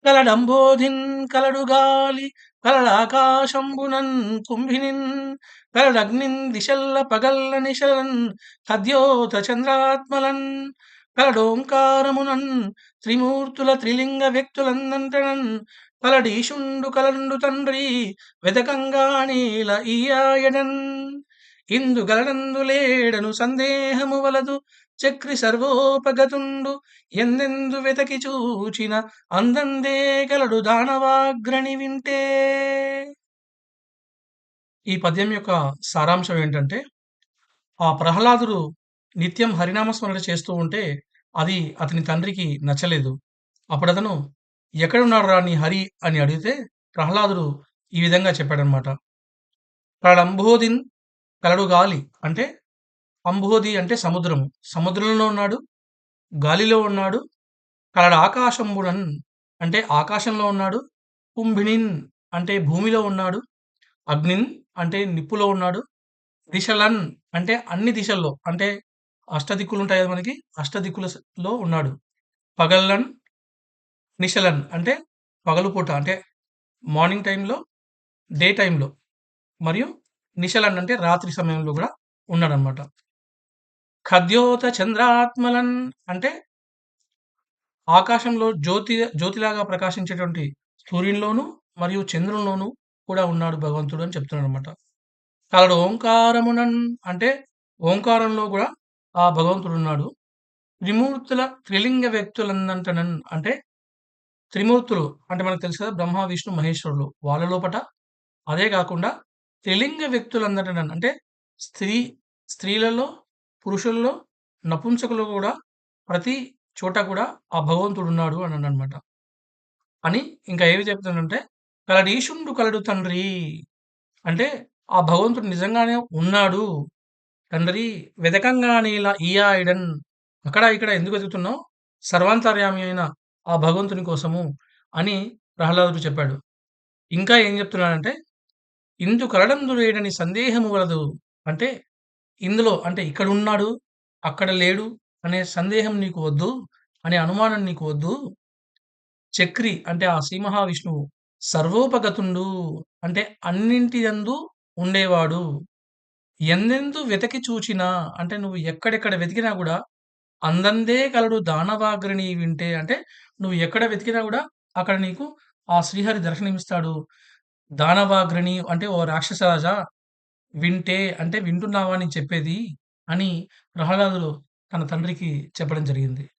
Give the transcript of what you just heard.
కలడంబోధిన్ కలడుగాలి కలడాకాశంబునన్ కుంభినిన్ కలడగ్నిన్ దిశల్ల పగల్ల నిశలన్ కద్యోత చంద్రాత్మలన్ కలడోంకారమునన్ త్రిమూర్తుల త్రిలింగ వ్యక్తులందంటనన్ కలడీశుండు కలండు తండ్రి వెదకంగానీల ఈయాయడన్ ఇందు గలడందు లేడను సందేహము వలదు చక్రి సర్వోపగతుండు ఎందెందు వెతకి చూచిన అందందే గలడు దానవాగ్రణి వింటే. ఈ పద్యం యొక్క సారాంశం ఏంటంటే, ఆ ప్రహ్లాదుడు నిత్యం హరినామస్మరణ చేస్తూ ఉంటే అది అతని తండ్రికి నచ్చలేదు. అప్పుడతను ఎక్కడున్నాడురా నీ హరి అని అడిగితే ప్రహ్లాదుడు ఈ విధంగా చెప్పాడనమాట. కలంబోధిన్ కలడు గాలి అంటే అంబోధి అంటే సముద్రము. సముద్రంలో ఉన్నాడు, గాలిలో ఉన్నాడు. కలడ ఆకాశంబునన్ అంటే ఆకాశంలో ఉన్నాడు. కుంభినిన్ అంటే భూమిలో ఉన్నాడు. అగ్నిన్ అంటే నిప్పులో ఉన్నాడు. దిశలన్ అంటే అన్ని దిశల్లో అంటే అష్టదిక్కులుంటాయి కదా మనకి. అష్టదిక్కులలో ఉన్నాడు. పగల్లన్, నిశలన్ అంటే పగలుపూట అంటే మార్నింగ్ టైంలో, డే టైంలో మరియు నిశలన్ అంటే రాత్రి సమయంలో గూడా ఉన్నాడనమాట. ఖద్యోత చంద్రాత్మలన్ అంటే ఆకాశంలో జ్యోతిలాగా ప్రకాశించేటువంటి సూర్యునిలోను మరియు చంద్రునిలోను కూడా ఉన్నాడు భగవంతుడు అని చెప్తున్నాడనమాట. కలడు ఓంకారమునన్ అంటే ఓంకారంలో గూడా ఆ భగవంతుడున్నాడు. త్రిమూర్తుల త్రిలింగ వ్యక్తులందంటనన్ అంటే త్రిమూర్తులు అంటే మనకు తెలుసు కదా! బ్రహ్మ, విష్ణు, మహేశ్వరులు. వాళ్ళ లోపట అదే గాకుండా త్రిలింగ వ్యక్తులందటనన్ అంటే స్త్రీ స్త్రీలలో, పురుషుల్లో, నపుంసకులు గూడా ప్రతి చోట కూడా ఆ భగవంతుడున్నాడు అననమాట. అని ఇంకా ఏమి చెప్తుందంటే, "కలడీశుండు కలడు తండ్రి" అంటే ఆ భగవంతుడు నిజంగానే ఉన్నాడు. తండ్రి వెదకంగానేల ఈయాయిడన్ అక్కడ ఇక్కడ ఎందుకు వెతుకుతున్నావు? సర్వాంతర్యామి అయిన ఆ భగవంతుని కోసము అని ప్రహ్లాదుడు చెప్పాడు. ఇంకా ఏం చెప్తున్నాడంటే, "ఇందు కలడందు లేడని సందేహము వలదు" అంటే ఇందులో అంటే ఇక్కడున్నాడు, అక్కడ లేడు అనే సందేహం నీకు వద్దు. అనే అనుమానం నీకు వద్దు. చక్రి అంటే ఆ శ్రీ మహావిష్ణువు సర్వోపగతుండు అంటే అన్నింటి యందు ఉండేవాడు. ఎందెందు వెతకి చూచినా అంటే నువ్వు ఎక్కడెక్కడ వెతికినా గూడా అందందే కలడు దానవాగ్రణి వింటే అంటే నువ్వు ఎక్కడ వెతికినా గూడా అక్కడ నీకు ఆ శ్రీహరి దర్శనమిస్తాడు. దానవాగ్రణి అంటే ఓ రాక్షసరాజా వింటే అంటే వింటున్నావా నేను చెప్పేది అని ప్రహ్లాదుడు తన తండ్రికి చెప్పడం జరిగింది.